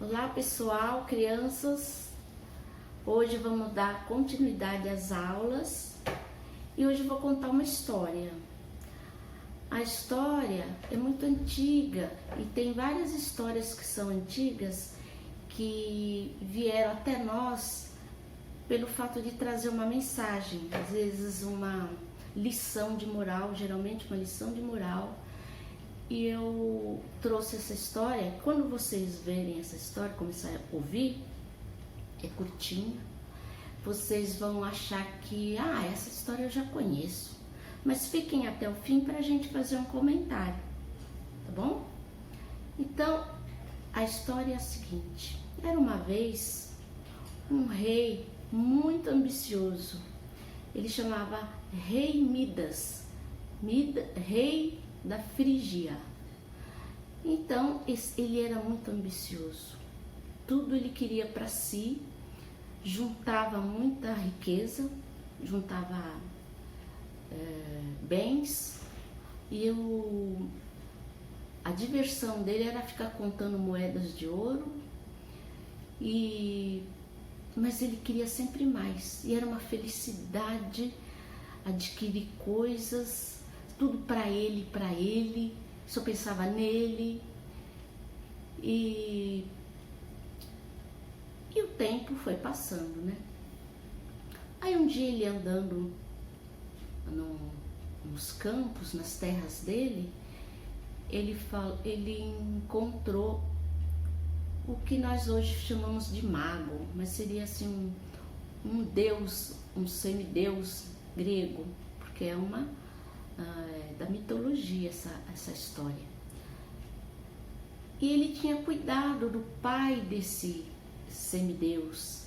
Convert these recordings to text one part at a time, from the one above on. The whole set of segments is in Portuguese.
Olá pessoal, crianças, hoje vamos dar continuidade às aulas e hoje vou contar uma história. A história é muito antiga e tem várias histórias que são antigas que vieram até nós pelo fato de trazer uma mensagem, às vezes uma lição de moral, geralmente uma lição de moral. E eu trouxe essa história. Quando vocês verem essa história, começar a ouvir, é curtinha, vocês vão achar que, essa história eu já conheço. Mas fiquem até o fim para a gente fazer um comentário, tá bom? Então, a história é a seguinte. Era uma vez um rei muito ambicioso. Ele chamava Rei Midas, rei da Frígia. Então ele era muito ambicioso, tudo ele queria para si, juntava muita riqueza, juntava bens, e a diversão dele era ficar contando moedas de ouro, mas ele queria sempre mais, e era uma felicidade adquirir coisas, tudo para ele, só pensava nele. E o tempo foi passando, né? Aí um dia ele andando nos campos, nas terras dele, ele encontrou o que nós hoje chamamos de mago, mas seria assim um deus, um semideus grego, porque é da mitologia essa história. E ele tinha cuidado do pai desse semideus.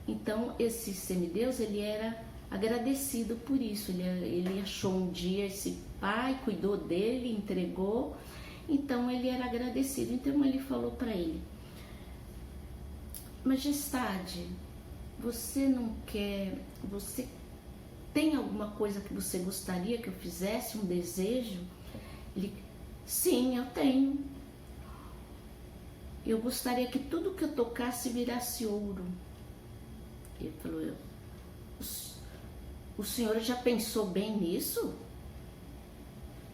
Então esse semideus, ele era agradecido por isso. Ele achou um dia esse pai, cuidou dele, entregou. Então ele era agradecido. Então ele falou para ele: Majestade, você tem alguma coisa que você gostaria que eu fizesse, um desejo? Ele: sim, eu tenho. Eu gostaria que tudo que eu tocasse virasse ouro. Ele falou: o senhor já pensou bem nisso?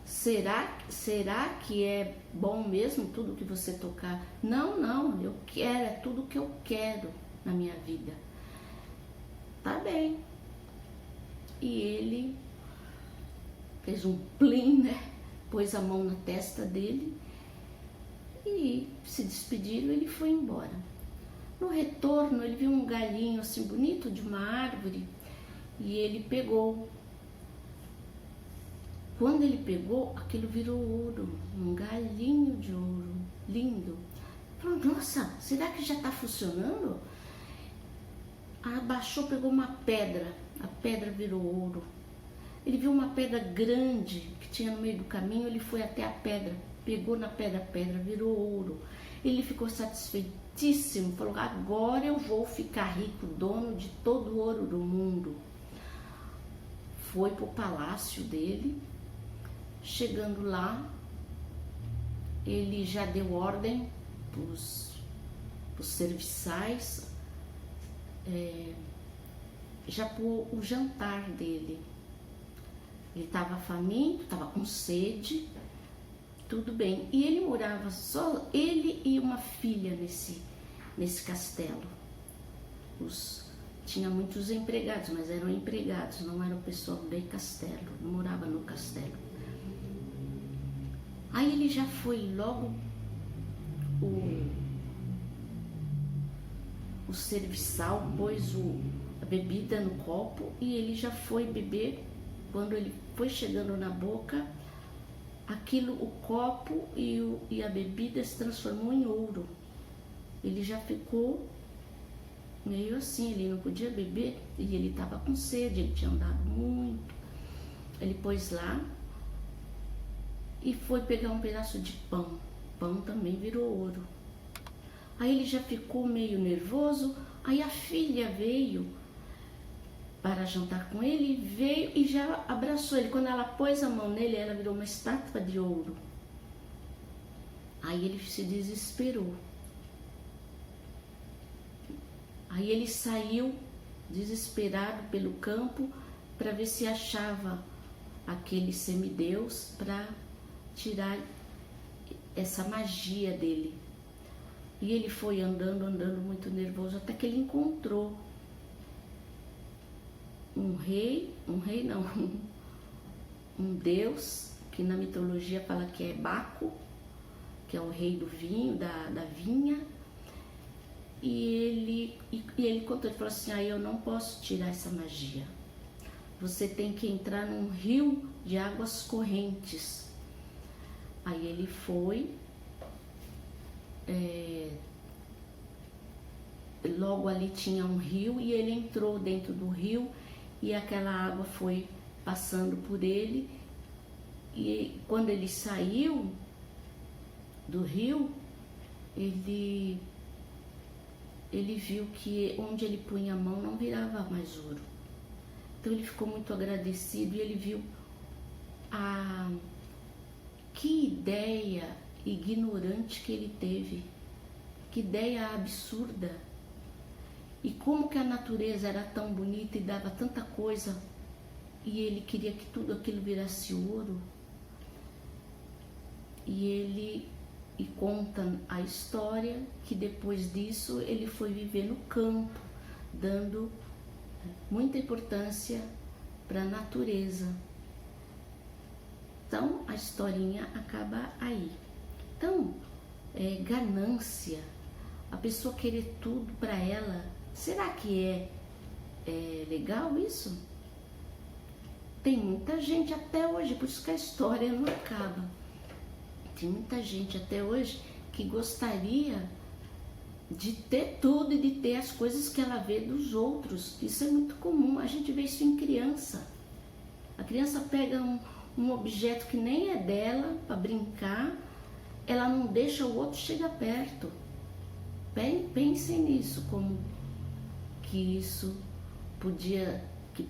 Será que é bom mesmo tudo que você tocar? Não, eu quero, é tudo que eu quero na minha vida. Tá bem. E ele fez um plim, né? Pôs a mão na testa dele e se despediram. Ele foi embora. No retorno, ele viu um galinho assim bonito de uma árvore e ele pegou. Quando ele pegou, aquilo virou ouro, um galinho de ouro, lindo. Falou: nossa, será que já está funcionando? Abaixou, pegou uma pedra, a pedra virou ouro. Ele viu uma pedra grande que tinha no meio do caminho, ele foi até a pedra, pegou na pedra, a pedra virou ouro. Ele ficou satisfeitíssimo, falou: agora eu vou ficar rico, dono de todo o ouro do mundo. Foi para o palácio dele. Chegando lá, ele já deu ordem para os serviçais, já pôs o jantar dele. Ele estava faminto, estava com sede, tudo bem. E ele morava só, ele e uma filha nesse castelo. Tinha muitos empregados, mas eram empregados, não eram pessoal do castelo, não morava no castelo. Aí ele já foi logo, o serviçal pôs a bebida no copo e ele já foi beber. Quando ele foi chegando na boca, o copo e a bebida se transformou em ouro. Ele já ficou meio assim, ele não podia beber e ele estava com sede, ele tinha andado muito. Ele pôs lá e foi pegar um pedaço de pão. Pão também virou ouro. Aí ele já ficou meio nervoso. Aí a filha veio para jantar com ele, veio e já abraçou ele. Quando ela pôs a mão nele, ela virou uma estátua de ouro. Aí ele se desesperou. Aí ele saiu desesperado pelo campo para ver se achava aquele semideus para tirar essa magia dele. E ele foi andando muito nervoso, até que ele encontrou um deus, que na mitologia fala que é Baco, que é o rei do vinho, da vinha. E ele contou, ele falou assim: eu não posso tirar essa magia. Você tem que entrar num rio de águas correntes. Aí ele foi, logo ali tinha um rio e ele entrou dentro do rio e aquela água foi passando por ele. E quando ele saiu do rio, ele viu que onde ele punha a mão não virava mais ouro. Então ele ficou muito agradecido e ele viu que ideia ignorante que ele teve, que ideia absurda. E como que a natureza era tão bonita e dava tanta coisa e ele queria que tudo aquilo virasse ouro. E conta a história que depois disso ele foi viver no campo, dando muita importância para a natureza. Então a historinha acaba aí. Então, ganância, a pessoa querer tudo para ela, será que é legal isso? Tem muita gente até hoje, por isso que a história não acaba. Tem muita gente até hoje que gostaria de ter tudo e de ter as coisas que ela vê dos outros. Isso é muito comum, a gente vê isso em criança. A criança pega um objeto que nem é dela para brincar, ela não deixa o outro chegar perto. Pensem nisso, como que isso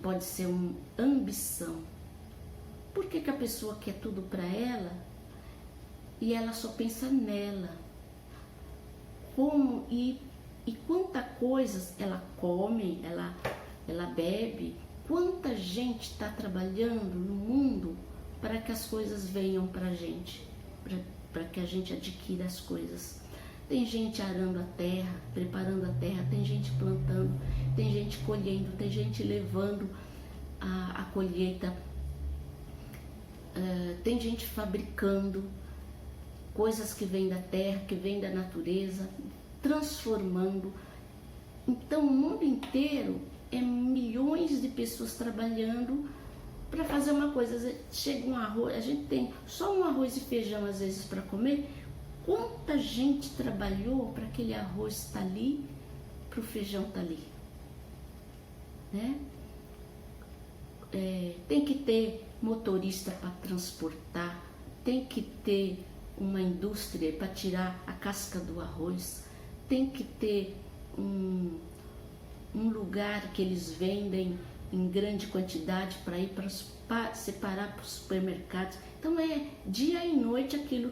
pode ser uma ambição. Por que a pessoa quer tudo para ela e ela só pensa nela? Como e quanta coisas ela come, ela bebe, quanta gente está trabalhando no mundo para que as coisas venham para a gente, para que a gente adquira as coisas. Tem gente arando a terra, preparando a terra, tem gente plantando, tem gente colhendo, tem gente levando a colheita, tem gente fabricando coisas que vêm da terra, que vêm da natureza, transformando. Então o mundo inteiro é milhões de pessoas trabalhando para fazer uma coisa. Chega um arroz, a gente tem só um arroz e feijão às vezes para comer. Quanta gente trabalhou para aquele arroz estar ali, para o feijão estar ali, né? Tem que ter motorista para transportar, tem que ter uma indústria para tirar a casca do arroz, tem que ter um lugar que eles vendem em grande quantidade para ir para separar para os supermercados. Então dia e noite aquilo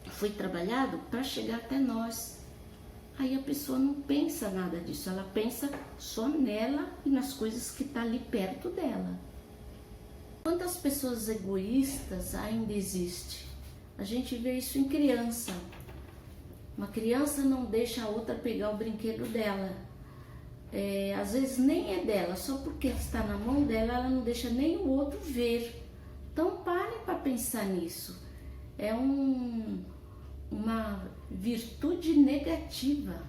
foi trabalhado para chegar até nós. Aí a pessoa não pensa nada disso, ela pensa só nela e nas coisas que estão ali perto dela. Quantas pessoas egoístas ainda existem? A gente vê isso em criança. Uma criança não deixa a outra pegar o brinquedo dela. Às vezes nem é dela, só porque está na mão dela, ela não deixa nem o outro ver. Então parem para pensar nisso. É uma virtude negativa,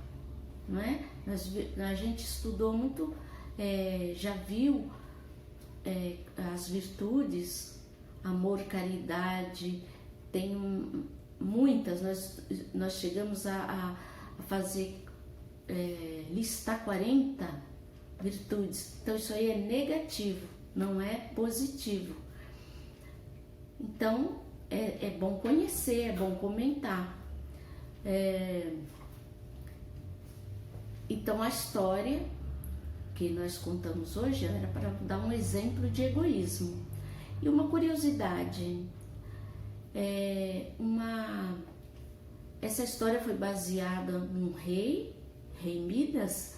não é? A gente estudou muito, já viu as virtudes, amor, caridade, tem muitas. Nós chegamos a fazer, listar 40 virtudes. Então isso aí é negativo, não é positivo. Então é bom conhecer, é bom comentar. Então a história que nós contamos hoje era para dar um exemplo de egoísmo. E uma curiosidade, Essa história foi baseada num rei Midas,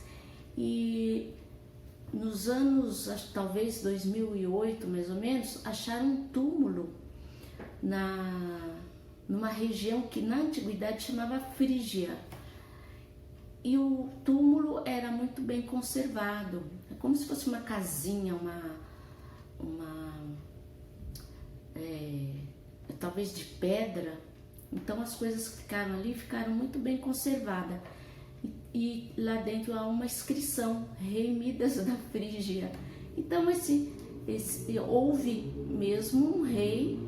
e nos anos, talvez 2008 mais ou menos, acharam um túmulo numa região que na antiguidade chamava Frígia. E o túmulo era muito bem conservado, é como se fosse uma casinha, talvez de pedra. Então as coisas que ficaram ali ficaram muito bem conservadas. E lá dentro há uma inscrição, Rei Midas da Frígia. Então houve mesmo um rei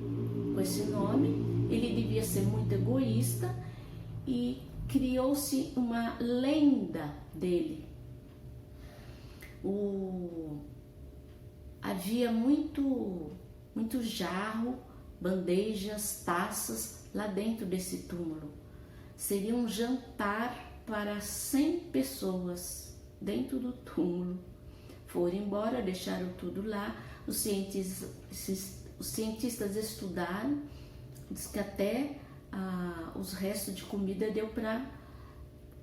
com esse nome. Ele devia ser muito egoísta e criou-se uma lenda dele. Havia muito jarro, bandejas, taças lá dentro desse túmulo. Seria um jantar para 100 pessoas dentro do túmulo. Foram embora, deixaram tudo lá. Os cientistas estudaram, diz que até os restos de comida deu para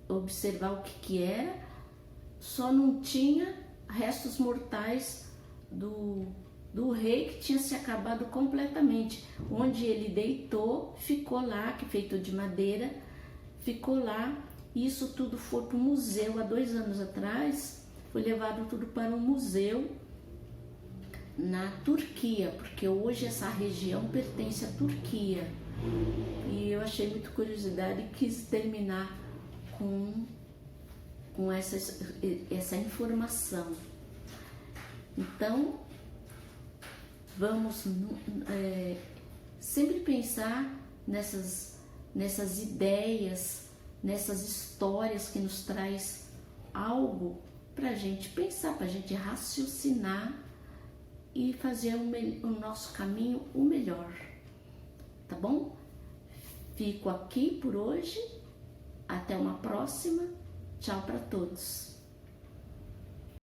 observar o que era, só não tinha restos mortais do rei, que tinha se acabado completamente. Onde ele deitou, ficou lá, que feito de madeira, ficou lá. Isso tudo foi para o museu. Há 2 anos atrás foi levado tudo para um museu na Turquia, porque hoje essa região pertence à Turquia. E eu achei muito curiosidade e quis terminar com essa informação. Então, vamos sempre pensar nessas ideias, nessas histórias que nos traz algo para a gente pensar, para a gente raciocinar e fazer o nosso caminho o melhor, tá bom? Fico aqui por hoje, até uma próxima, tchau para todos.